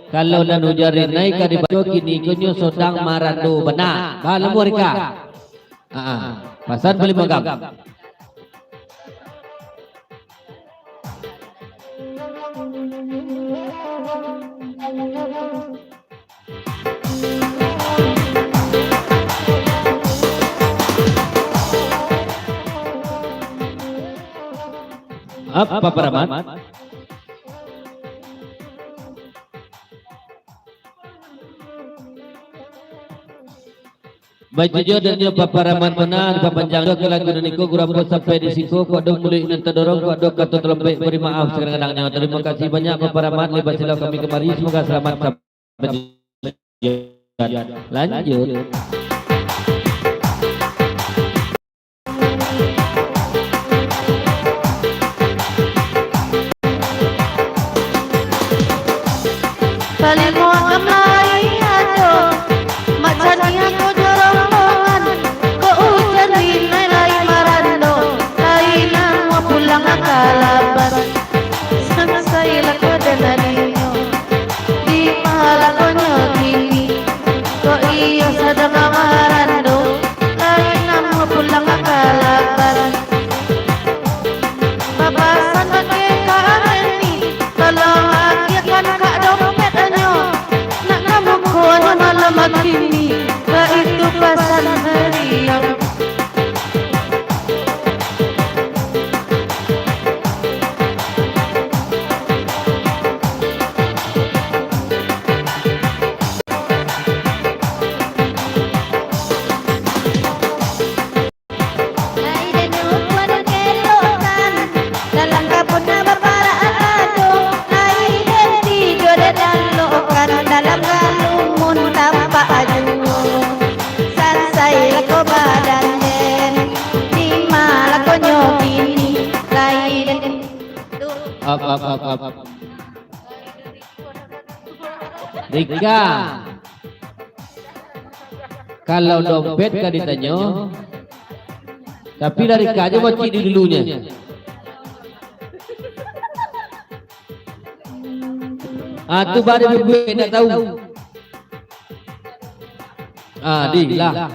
Kalau nanu jari naik ka di bajo kini kunyo sodang marando benar. Bahala mo rika. Pasan beli magam. Apa paraman? Baik dan nyo paparaman benar papanjang do kelagu niko gurambot sampai di siku kodok mulut nan terdorong kodok katut lembek beri maaf kadang-kadangnya. Terima kasih banyak paparaman lepas silau kami kemari semoga selamat sampai lanjut. Rika, kalau dompet kan ditanya, tapi dari Rika aja baca di dulunya. Tuh baru gue tidak tahu. Di lah.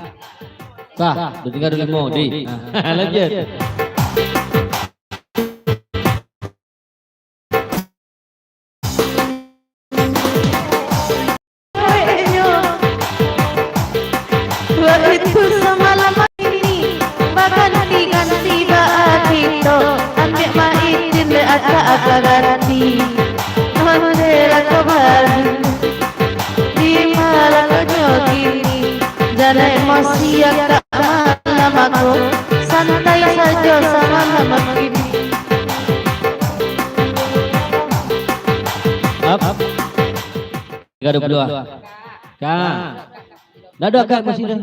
Sah, udah tinggal dulu mau di. Lanjut. Santai saja sama nama ini. Up. 322. Kang. Nada Kang masih dah.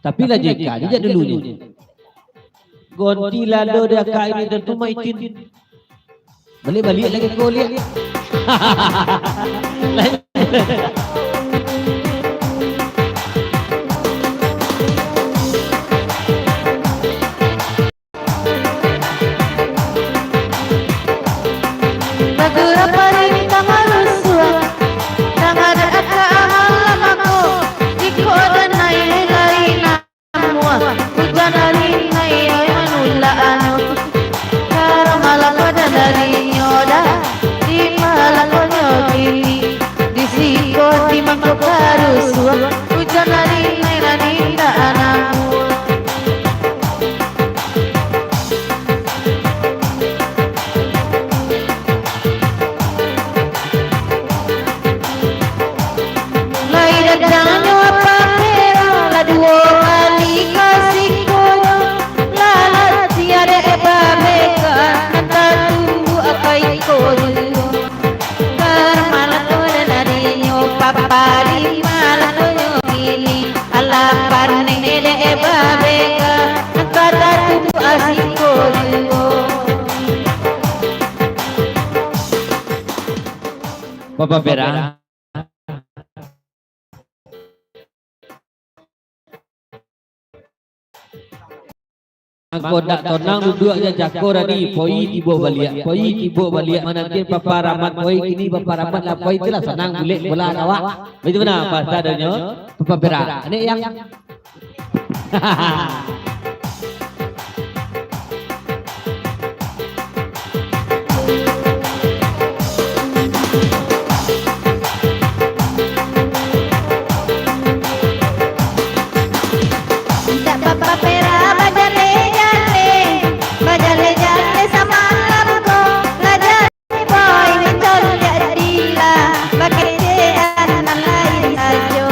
Tapi lah JK dia dulu ni. Gonti lalu dia Kak ini tentu maitin. Balik lagi kau lihat. Bapak Bera. Mangkodak tonang duduk aja jakor tadi poi tibo balik mana ke paparamat poi kini paparamat lah poi itulah senang bulik bola awak. Begitu mana bahasa adanya papapera. Ini yang Tak papa pera bajale jale, bajale jale sama lamko, ngajale boy mitol jadila, baketean lain sajo,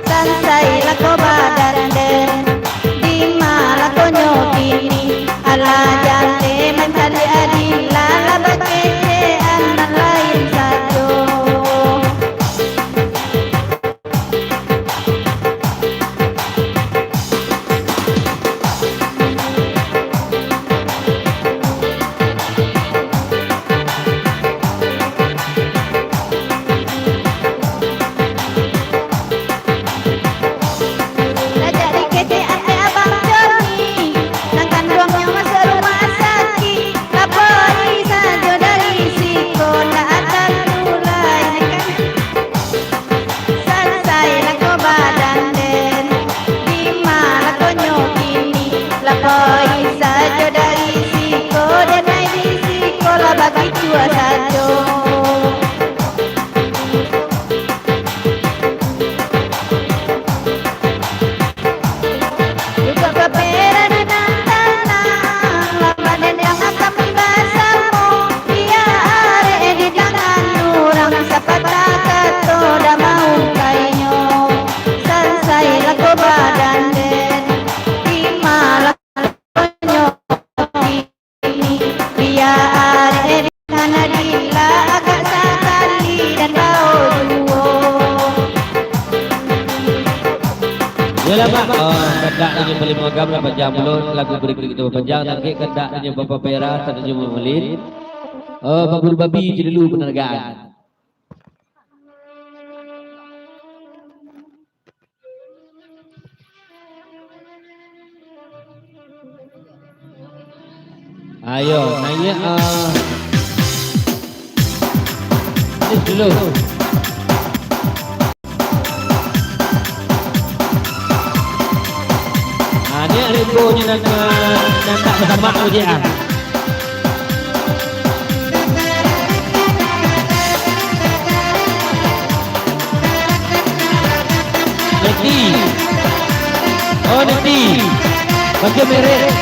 sansai lako badanden, di malako nyokini, ala jale mentali adila, la baketean lain sajo. Jadi kete ate abang Joni, nangkan ruangnya masa rumah sakit, lapori saja dari siko, tak ada mulai selesai lako badan den, di mana konyo kini, lapori saja dari siko, dan di siko lah bagi dua saja. Juga papera di tangan, lapan yang akan membasamu, dia are di tangan orang sapata kato dah mau kainyo, selesai lako badan den, di malam konyo ini, dia are di tangan dila agak sekali dan kau duo. Yalah Pak, kedak ini beli magam dapat jam belum lagu berikut itu panjang nanti kedak ini Bapak Pera satu jam melin. Babur babi jadi dulu penergaan. Ayo, nanya ini dulu. Ini rekonya nak bersama aja. Neti, oh Neti, pakai merek.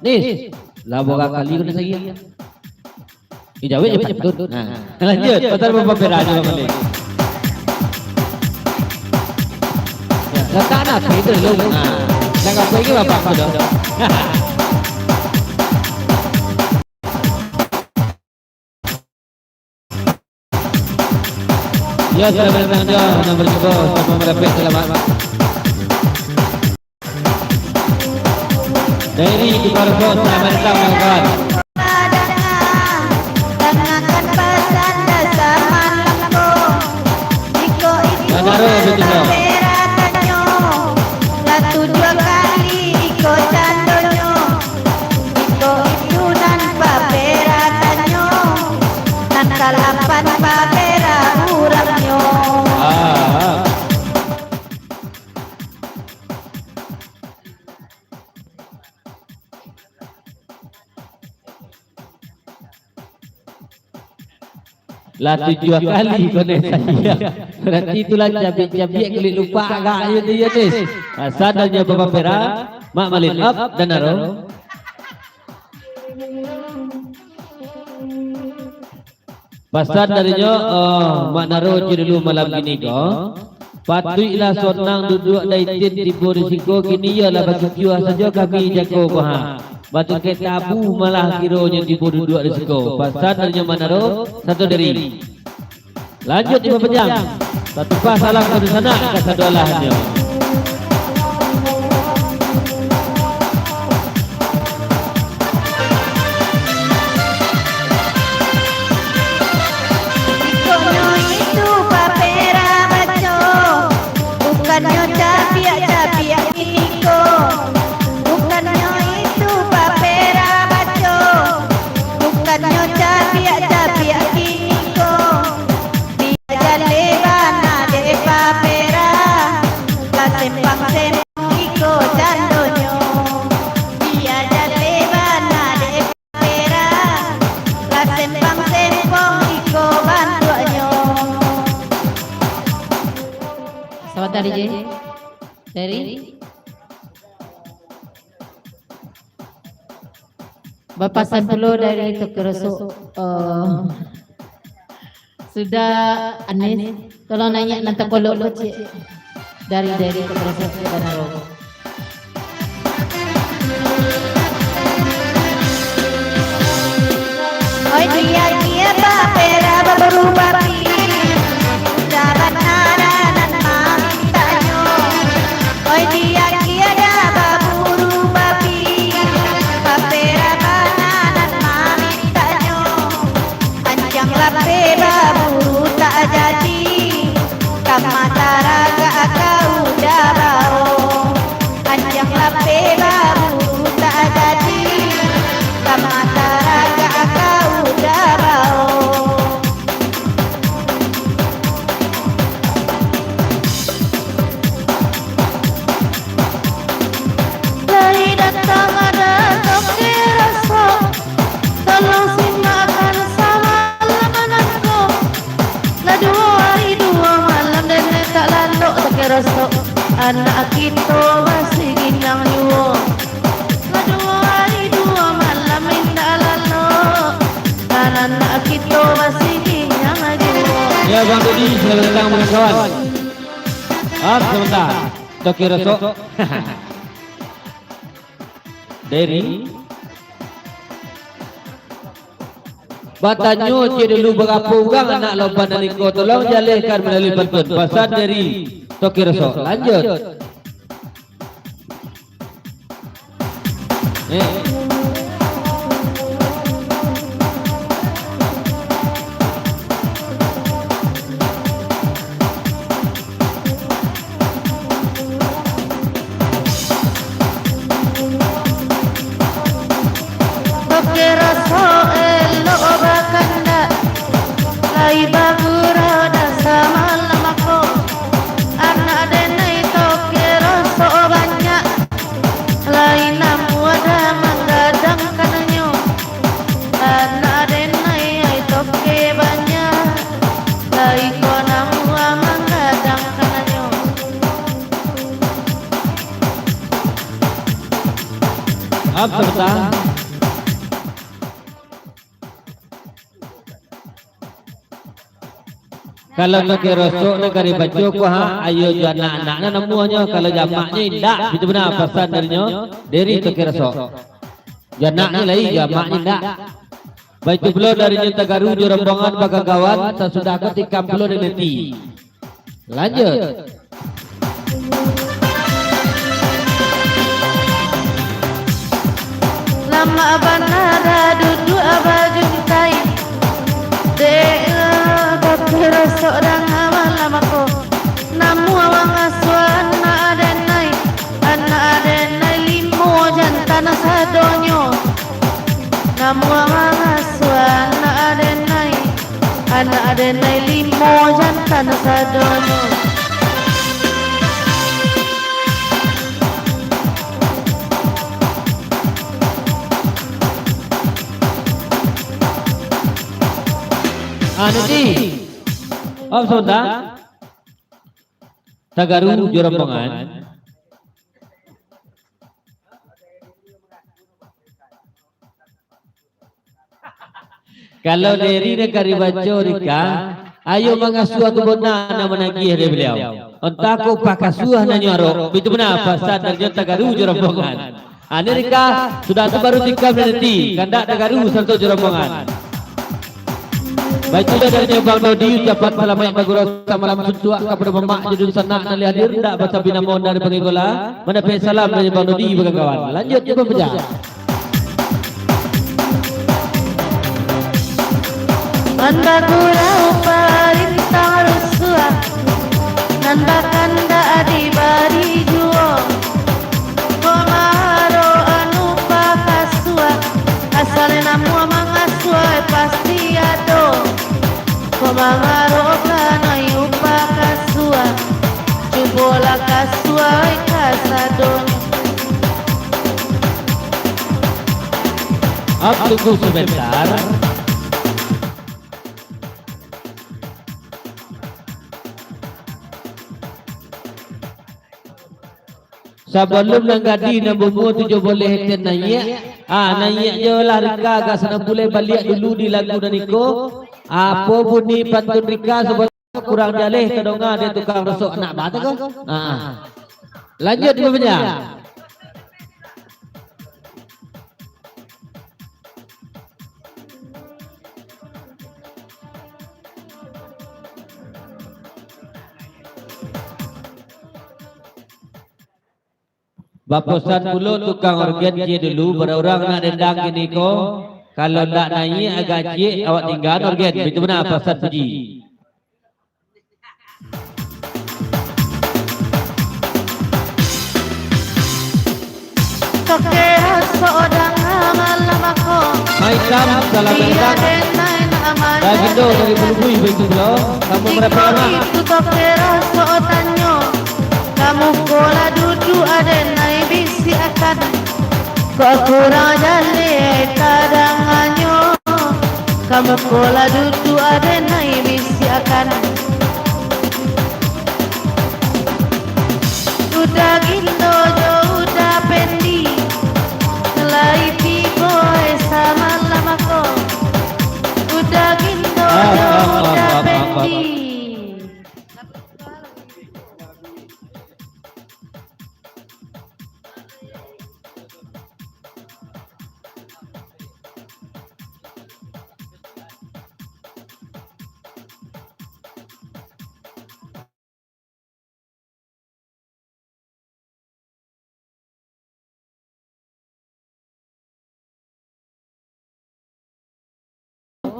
Nis, lah berapa kali kena saya? Jawab je betul. Nah, lanjut pasal Bapak Pera aja balik. Ya, tak nak itu dulu. Nah, nak apa lagi Bapak sudah. Ya, selamat datang nomor 2 sama merepek selamat. Dari Tukar Bos, selamat datang kawan. Nadaro betul. Satu dua kali iko candonyo, iko itu dan papera tanyo, nan kalam lah 7 kali kau ni saya. Berarti itulah cabai-cabai kulit lupa agak ayo dia ni. Sadanya Bapak Pera, Mak Malin up dan naro. Pasal darinya Mak naro je dulu malam ini ko. Patuilah sonang duduk daitin tibu risiko kini ialah bagi kiwa saja kami jago ko ha. Batu ke tabu malah kiranya tibu duduk risiko. Pasal darinya Mak naro satu dari. Lanjut 5 jam. Satu pas salam ke sana ke satu alahnya. Ikonyo itu papera baco, bukannya capiak-capiak Iko. Bukannya itu papera baco, bukannya capiak-capiak Iko. Dia lebana de papera, la sempang-sempang Iko jandonyo. Dia lebana de papera, la sempang-sempang Iko bantuanyo. Selamat hari J. Dari Bapak Sanpulo dari Tokeroso. Sudah Anis, tolong nanya nanti kalau cik dari Tokeroso sudah naruh. Oi dia papera berubah jabat naranan mamintanyo. Oi dia baburu babi papera bananan mamintanyo. Anjang lape baburu tak jadi, kamataraga kau darao. Anjang lape baburu tak jadi, kamataraga kau darao. Dari datang ada toke rasa, tolong simakan sama lamananku. Lah 2 hari 2 malam dan tak lalu toke rasa, anak kita masih ginang yuo. Lah 2 hari 2 malam tak lalu, anak kita masih ginang yuo. Ya Bang Dodi, selamat datang kawan. Sebentar. Toki Rosok. Dari Batanyo je dulu berapa orang anak loban niko tolong jalihkan melalui pantun. Pasal dari Toki Rosok. Lanjut. Toke rasa elok bakanda, lai bagura dasa malam aku. Anak denai toke rasa banyak, lai namu ada menggadang kananyo. Anak denai ai toke banyak, lai ko namu menggadang kananyo. Sebentar. Kalau nak rosok nak kari baju ko ha ayo jo anak-anak na namuanya kalau jamaknya indak itu benar pesan darinya dari to rosok. Janaknya lai jamaknya indak. Baik tu belum darinya Tagaru jo rombongan bagagawan sesudah ketika belum nanti. Lanjut. Lama banada duduk abajuntai, toke rasa dan malam aku. Namu awang asuan anak adenai limo jantan sadonyo. Namu awang asuan anak adenai limo jantan sadonyo. Nanti. Om Sonda. Tagaru Jorompongan. Kalau dari negara baca Rika, ayo mengasuh aku benar nama nagih dari beliau. Entah aku pakasuh nanya roh, itu benar pasal dari Tagaru Jorompongan. Rika sudah terbaru tikam nanti, kandak Tagaru serta Jorompongan. Baik sudah dari Bang Dodi ucapan selamat bagus malam suntuak kepada Mamak Judul Sanak dan hadir tak bahasa binamon dari pengigola. Mendapat salam dari Bang Dodi bagi kawan. Lanjut ke pembeja. Anda kurau perintah rusua, Anda kanda adibari juo, Komaro anu pakasua, asalnya namu mangasua pasti ado, Komaro kana yupakasua, Cubola kasua kasadon. Tunggu sebentar. Sebelum nanggadi nambumu tujuh boleh ten nanya, nanya je lah Rika agak sana boleh balik dulu di lagu naniko. Apa bunyi pantun Rika sebab kurang jaleh kedonga dia tukang rosok anak bata ko. Lanjut di bawahnya. Baposan puluh tukang organ je dulu berorang nak dendang gini ko. Kalau nak naik agak je awak tinggal organ. Itu benar pasal puji. Tokera seorang malam aku. Maitam salam datang. Lagi tu dari Bulbui begitu lo. Kamu berapa lama? Itu tokera seotanyo. Kamu kola duduk ada naik bisi akan. Kau kurang jale kadanganyo. Kamu kola duduk ada naik bisi akan. Udah gindo jo udah pendi. Selai tibo sama lama ko. Udah gindo jo udah pendi.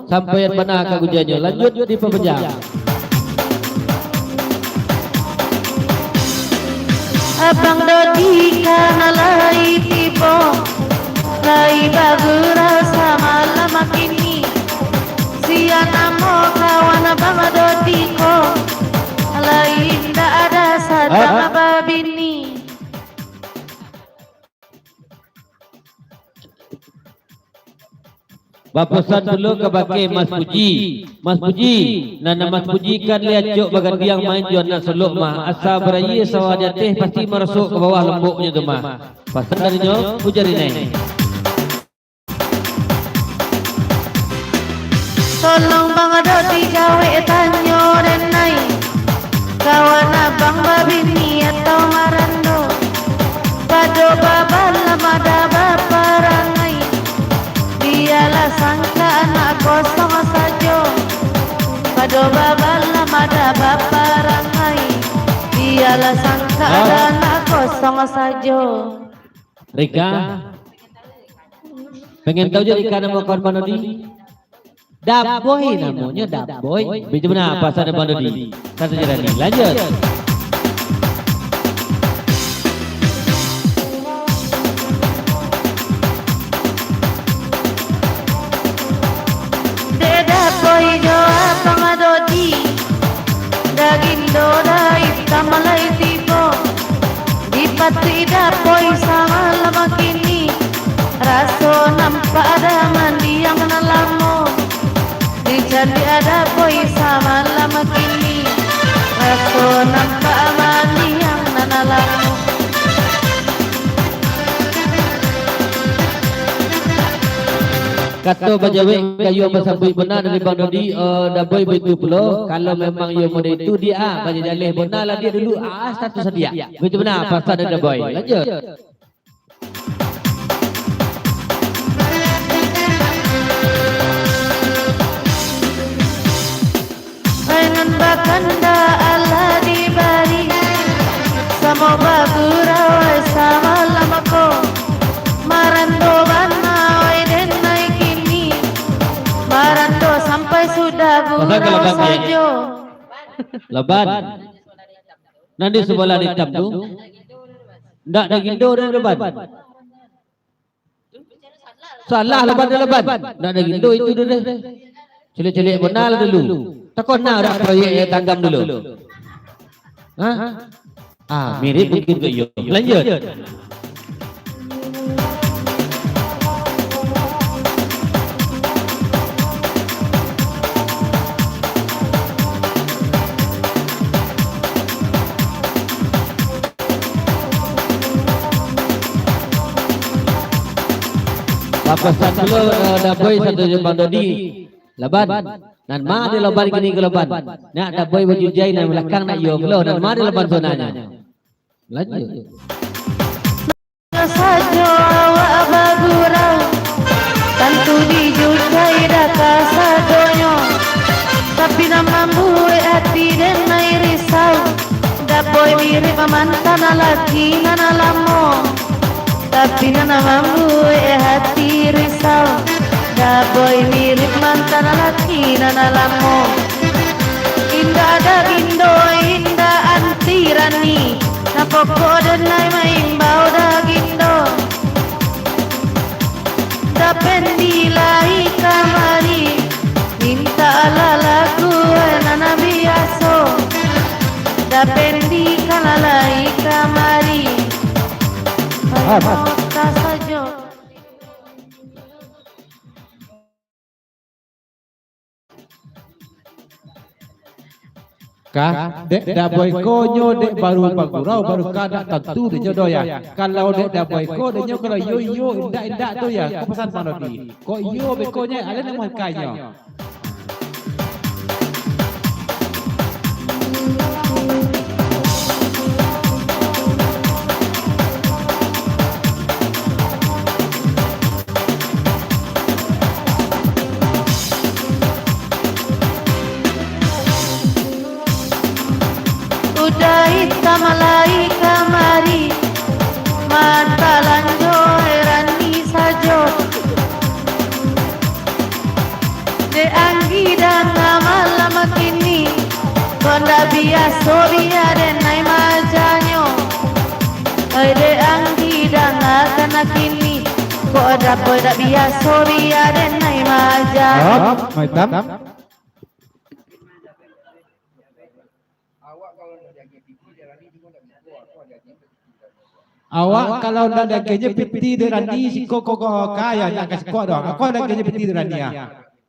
Sampai mana kagujannya. Lanjut di pembeja. Abang Dodi karena lai tibo, lai bagura sama lama kini. Siana mo kawan abang Dodi ko, lai ndak ada sadama babini. Bapasan dulu ke baki Mas Puji. Mas Puji, nana Mas Puji kan lihat cok bagan yang main jual nak seluk mah. Asa berayi sawaja teh pasti merasuk ke bawah lembuknya tu mah. Pasan darinya pujari naik. Tolong bang Dodi gawe tanyo renai, kawan abang babini atau marando. Pado babal lamada baparangai. Dialah sangka anak kosong sajo. Pado babal lamada baparangai. Dialah sangka anak kosong sajo. Rika, pengen tahu je Rika nama kawan Bang Dodi? Daboy namanya Daboy. Begitu benar pasal Bang Dodi. Satu jalan ni. Lanjut. Boy jo abang Dodi, daging doda hitam malai tibo. Dipati dapoy sama lama kini, raso nampak ada mandi yang menalamo. dan tiada boy sama lama kini Raso nampak amani yang nanalamu Kata bajawe kayu bersambut benar dari Bang Dodi dah boy begitu pula kalau memang you model itu dia baca jalih benar lah dia dulu status dia begitu benar pasal ada boy lanjut Dengan bakanda Allah dibari Sama bagurawai sama lamako Marando banawai dan naik ini Marando sampai sudah gurau sajo leban nanti sebelah hitam tu ndak ada gindo dan leban salah leban dan leban ndak ada gindo itu dulu celik-celik benar dulu takon nak dah proyek yang tanggam dulu mirip mungkin ke you lanjut Papasan dulu dah boy satu Bang Dodi leban nan ma dia leban gini ke leban nak dah boy baju jai nan belakang nak yo beloh nan ma dia leban sonanya lanjut sajo awak bagurau tentu dijujai dah kasadonyo tapi nama buat hati dan naik risau dah boy mirip mantan lagi nana lamo tapi nama buat hati risau dah boy mirip mantan laki nana lamo indah ada indo indah anti rani napoko dan naik main bau dah gindo dah pendilai kamari minta lagu nana biaso dah pendi kalalai kamari tak saja dek dah boy konyo dek baru bagurau baru kada tentu dia jodoh ya kalau dek dah boy ko dia kalau yo indak tu ya kau pesan Bang Dodi kok yo bekonya ada nama kanyo hitam malai kamari mata lanjo herani sajo de anggi dan malam kini konda biaso biar nai majanyo de anggi dan kana kini ko ada poda biaso biar nai majanyo maitam awak kalau nak ada kerja piti derani si koko kaya nak kasih kau dong. Aku ada kerja piti derani ya.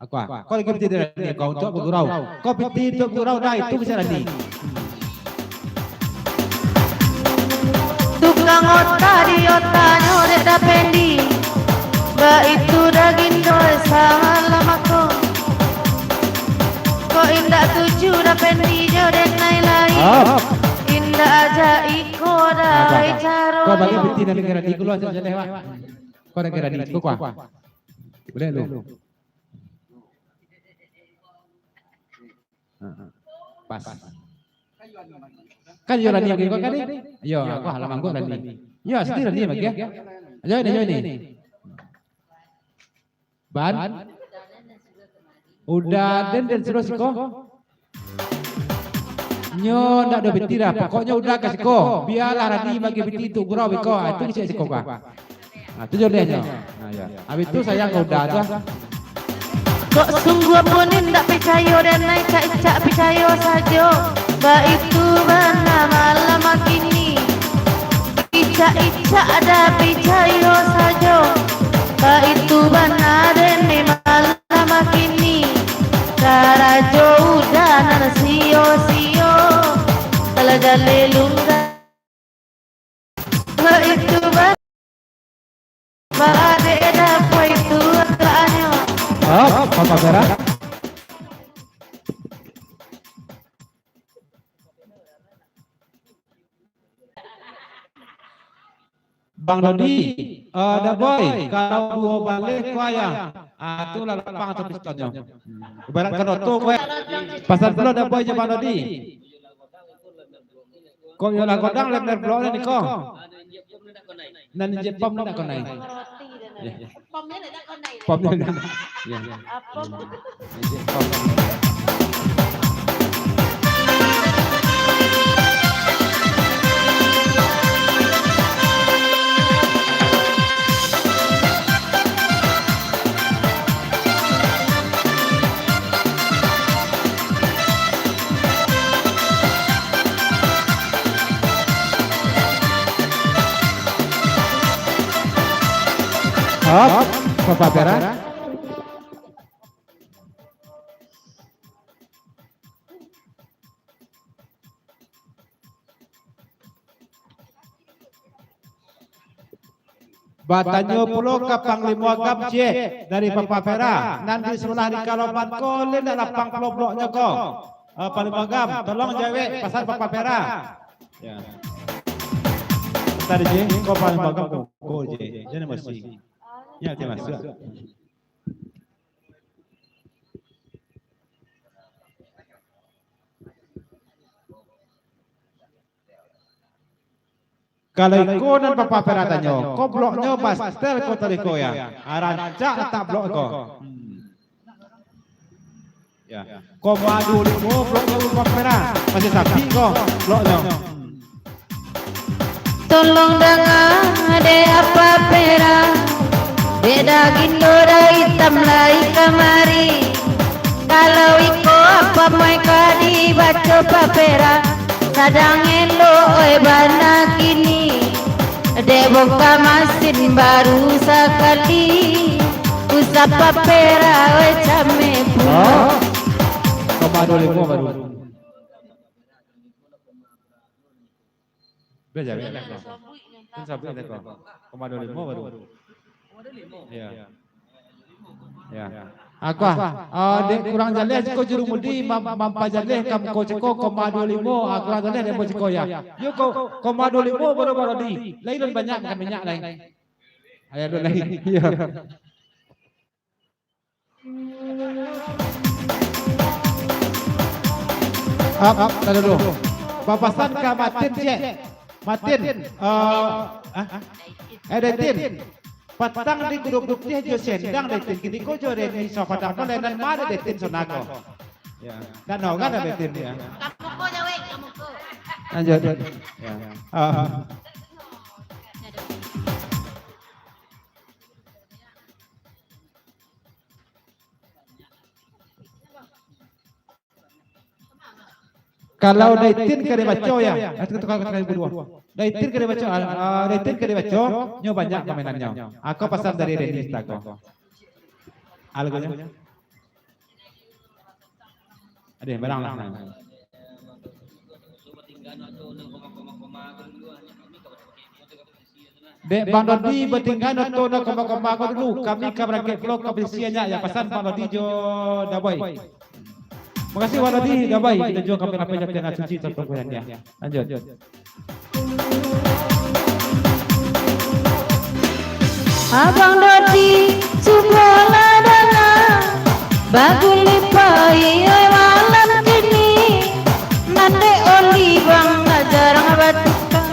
Aku ada kerja piti derani kau untuk bergurau. Kau piti untuk bergurau dah itu bisa derani. Tukang otak di otaknya udah dah pendi. Ba itu daging doi sama lamako. Kau indah tuju dah pendi jodoh naik lain. Indah aja iko dah caro. Kau bagi piti dan negara di keluar saja lewat. Kau negara di kau kuah. Boleh lu. Pas. Kan yo rani kau kan ni? Yo, aku halaman kau rani. Yo, sedih rani bagi ya. Ayo ini. Ban. Udah dan terus kau. Nyo ndak ada beti dah. Pokoknya udah kasih kau. Biarlah rani bagi beti itu gurau beko. Itu bisa kau kah. Nah, itu jodohnya. Nah, ya. Habis itu sayang kau udah tu. Kok sungguh pun tidak percaya dan naik cak percaya saja. Ba itu mana malam kini. Ica ada percaya saja. Ba itu mana dan malam kini. Karajo udah sio-sio Talaga lelungga Itu Baade na po itu Kaanyo Oh, Papa Vera. Bang Dodi, ada boy, kalau dua balik kau ya, tu lah lapang atau pistonnya. Ibarat kan oto kau, pasal belum ada boy je Bang Dodi. Kau yang lagu dang lem blok ni kau. Nan je pom nak kau naik. Pomnya nak kau naik. Pom ni. Ya. Apa Hop, Papa Vera. Batanyo pulo ka Panglima Agam dari Papa Vera. Nanti sebelah di Kalopan ko le nak lapang blok-bloknya ko. Panglima Agam, tolong jawe pasal Papa Vera. Ya. Tadi je ko Panglima Agam ko je. Jangan mesti. Ya, dia masuk. Kalau ikut dan Papa Vera tanya, kau bloknya pastel kau tadi kau ya, rancak tak blok kau. Ya, kau madu limo bloknya Papa Vera, masih sapi kau bloknya. Tolong dengar ade apa pera De daging lora hitam lai kamari Kalau iko apa mereka dibaca papera Sadang elo oi bana kini De boka masin baru sekali Usap papera oi came bunga Kau madu limo baru. Belajar, belajar. Kan sabi itu kau. Kau madu limo baru. Ya. Ya. Aku dek kurang jaleh kau juru mudi mampa jaleh kamu kau ceko kau madu limo kurang jaleh dia ceko ya. Yo kau madu limo baru di. Lain banyak kan minyak lain. Ayah dulu lain. Ya. Tadi dulu. Papasan ka Matin cek. Matin. Detin. Patang di grup dia jo sendang detin. Kini ko jo reni so patang palenan mana detin sonako. Ya. Dan no kan detin ya. Kamu ko jawe, kamu ko. Lanjut. Ya. Kalau daitin kare baco ya, itu kali kedua. Daitin kare baco, daitin kare baco, nyo banyak permainannya. Aku pesan dari Reni Stago. Algonya. Ada barang lah. Dek Bang Dodi bertinggal noto nak koma dulu. Kami kabraket vlog kebersihannya ya pesan Bang Dodi jo daboy. Makasih Bang Dodi daboy. Kita juga kamera pejak dengan cuci terperannya. Lanjut. Abang Dodi Subola dana Bagul lipai oi malam kini Nande oli bang jarang batika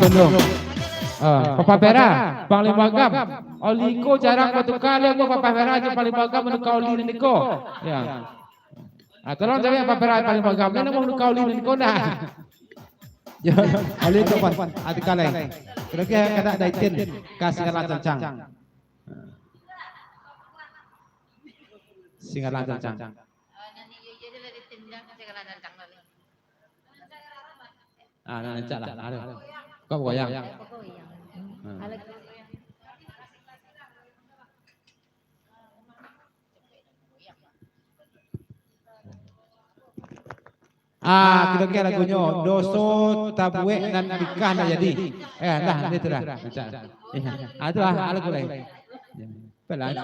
Belum. Papa Vera, Panglima Agam. Oliko jarang bertukar le Papa Vera aja Panglima Agam menukar oli niko. Ya. Tolong jawab Papa Vera Panglima Agam. Mana mau menukar oli niko dah. Ya, oli itu pan. Ati kaleng. Kira-kira kada daitin kasih ngalan cancang. Singalan cancang. Nah, cak lah. Kau goyang. Kira-kira lagunya doso tabuek dan nikah nak jadi. Dah itu dah. Itu lagu lain. Pelan.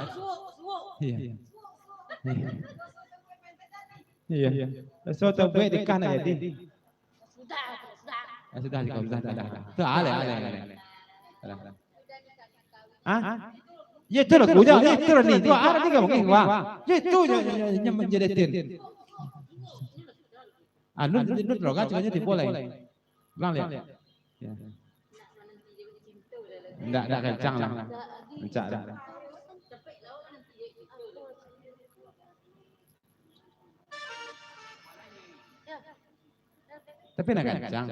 Iya. Doso tabuek nikah nak jadi. Sudah. Itu ale. Ya itu lagunya, itu nih. Itu ada tiga mungkin wah. Ya itu yang menjadi tin. Nut roga cukanya diboleh. Ulang lihat. Enggak kencang lah. Kencang dah. Tapi nak kencang.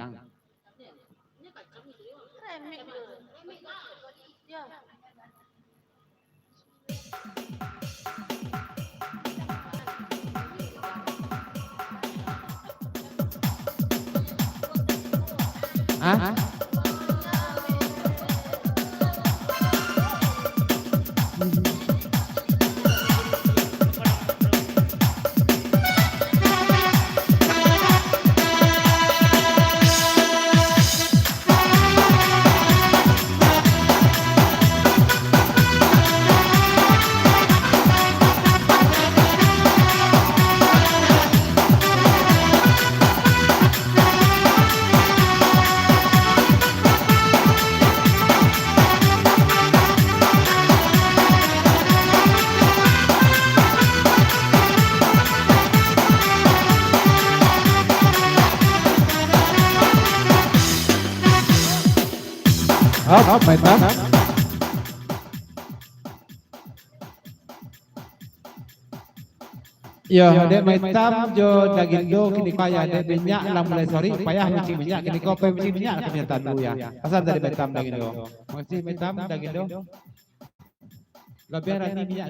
Main tam. Ya, dek main tam jo daging do kini kaya dek minyak lam mulai sorry payah cuci minyak kini kau pay cuci minyak kenyataan dulu ya. Pasal dari main tam daging do. Masih main tam daging do. Lebih rani minyak.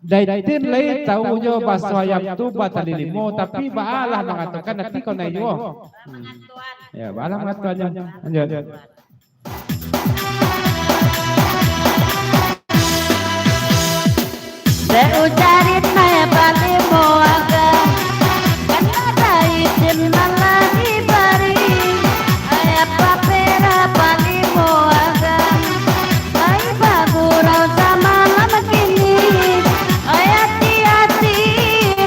Daitin lay tahu jo baso ayam tu batali limo tapi baalah mengatakan nanti kau naik jo. Ya baalah mengatakannya. Lanjut. Ucarin maya paling moaga karena daitin malani bari ayah papera paling moaga ayah bagurau sama lama kini ayah hati-hati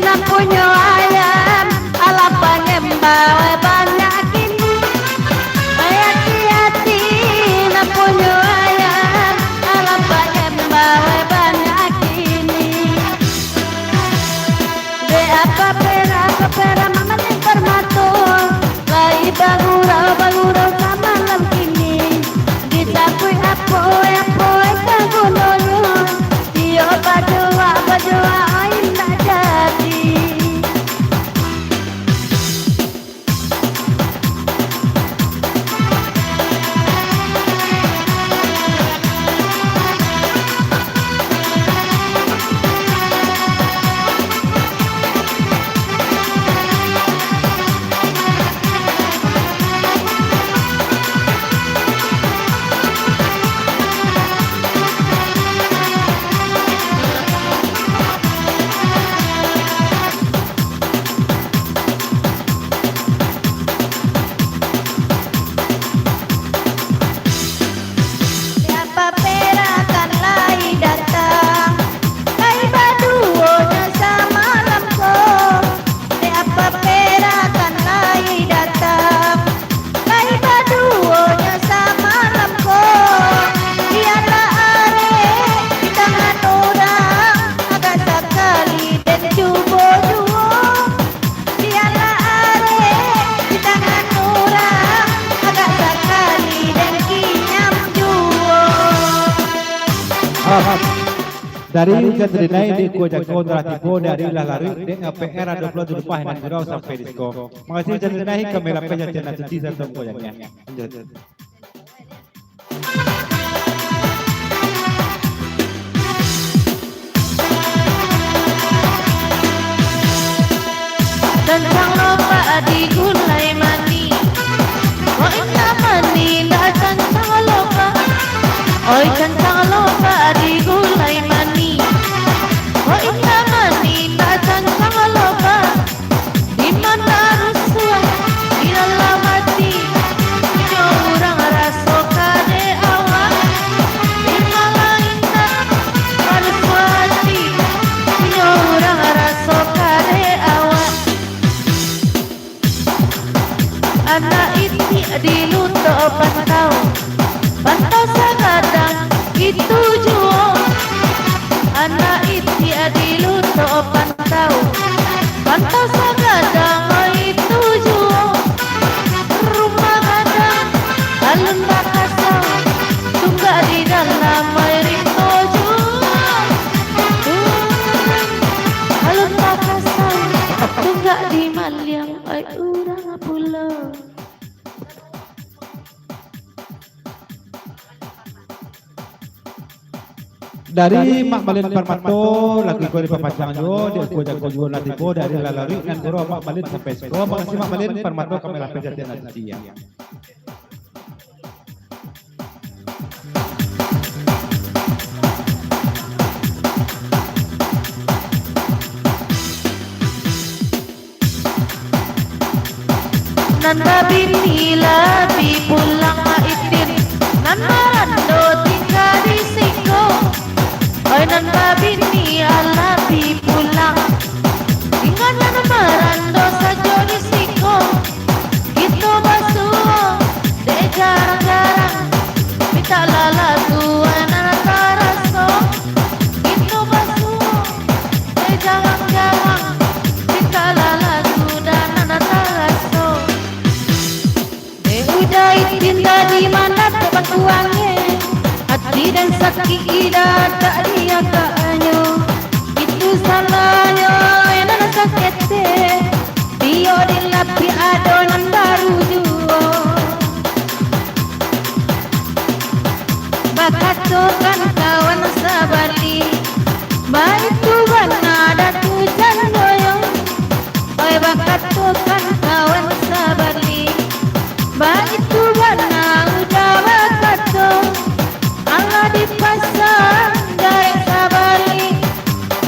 nak punya ayam ala pangembawe banyak kini ayah hati-hati nak punya ayam ala pangembawe banyak kini de apa pera mama lempar mato lai bagurau sama lam kini ditakui apoy kagunonyo iyo bajua ain tak jadi Dari Jatrinai di Kujagon Ratipo dari Lalari di PR 27 Pahinan Gerau sampai disko. Makasih Jatrinai kami lakukan channel suci satu kojaknya. Lanjut. Tentang lomba di gulai mani, oh indah mani, dah tentang lomba. Oi tentang lomba di gulai mani, oh indah mani, dah tentang lomba. Di mana rusuh, di dalam hati, punya orang rasa kade awak. Di mana indah, pada hati, punya orang rasa kade awak. Anak ini diluto pantau, pantau sagadang itu juo. Anak ini diluto pantau, pantau sagadang itu juo. Rumah gadang alun bakasau, tunggak di dalam rinto juo. Alun bakasau, tunggak di Maliang ay urang pulau. Dari Mak Malin Parmato lagi kau di Papacang jo, di Kujagon juga Ratipo dari Lalari dan Guru Mak Malin sampai sekolah. Makasih Mak Malin Parmato kami lakukan channel suci ya. Nanda bini labi pulang maitin, nan marando tinggal di siko. Oi nanda bini alabi pulang, tinggal nan marando sajo di siko. Gitu basuh, dek jarang-jarang, minta lalagu anak taraso. Gitu basuh, dek jarang-jarang, minta lalagu dan anak taraso. Udah cinta di mana tempat uangnya, hati dan sakit ida tak dia kanyo. Itu salahnya enak sakit dia dilapi adonan baru juo. Bakatokan kawan sabali, baik tuan ada tujan doyong. Oi bakatokan kawan sabali, baik tuan udah bakato. Allah di pasar dari sabali,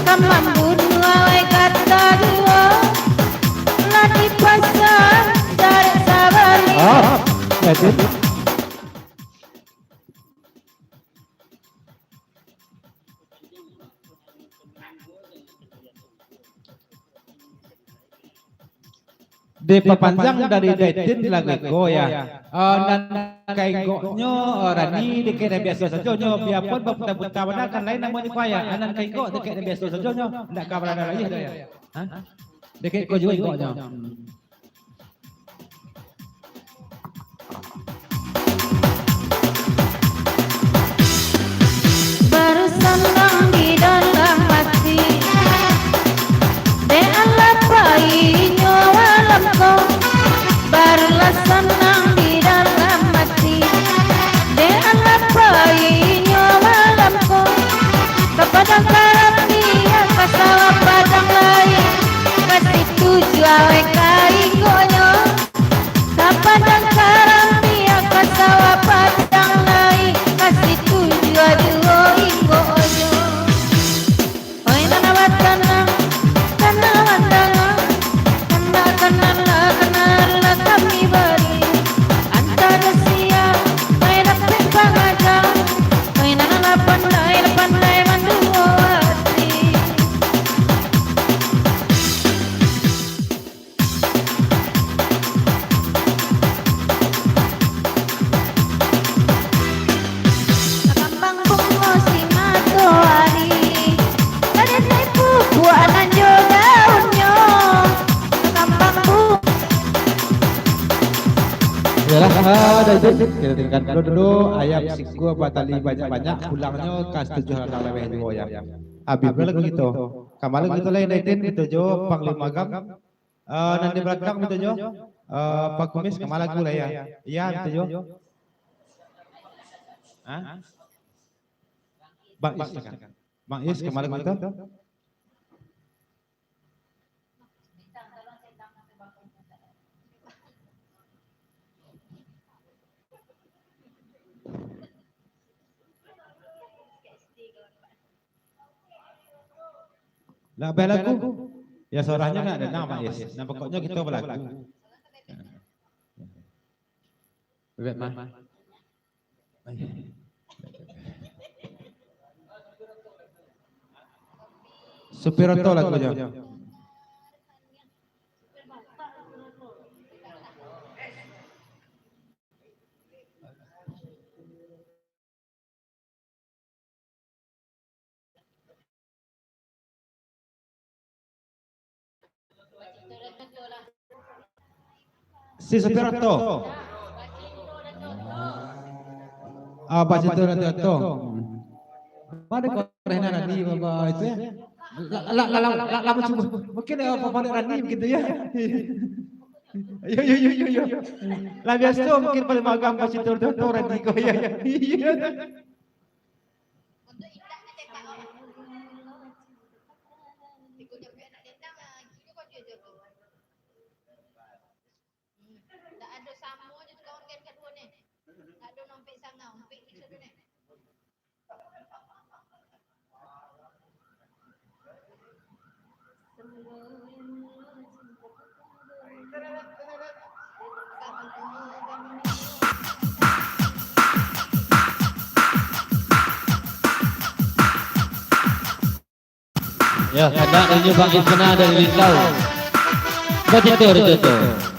kamam bunuh awai kata dua. Allah di pasar dari sabali. That's it. Di papanjang dari Daitin lagi ko ya. Dan kay nyo rani di kay biasa saja nyo biapun baputa-puta wana kan lain namanya kaya. Anan kay ko di kay biasa saja nyo ndak kabarana lagi ya. Hah? Di kay ko juga nyo. Baru senang di dalam hati, de Allah painya walamko. Barulah senang di dalam hati, de Allah painya walamko. Kepada karab dia kasawah padang lain, kasih tuju awek kai dah itu kita tinggalkan dulu ayam siku batali banyak-banyak pulangnya kas 7 leweh juga ya. Habib lagu gitu. Kamal gitu lain daitin gitu jo panglima gam. Nanti belakang gitu jo. Pak Kumis kamal lagu lah ya. Iya gitu jo. Hah? Bang Is kan. Bang Is kamal lagu itu. Lah lagu. Ya suaranya enggak ada nama Is. Nah pokoknya kita berlagu. Bebek mah. Supiroto lagunya. Si Supiroto. Baca itu. Mana kau Rena Rani bapak itu ya? Lama cukup. Mungkin apa Rani gitu ya? Yo. Lah biasa mungkin paling magang baca itu Rani kau ya. Ya, kada ini Bang Isna dari Lintau. Baca itu.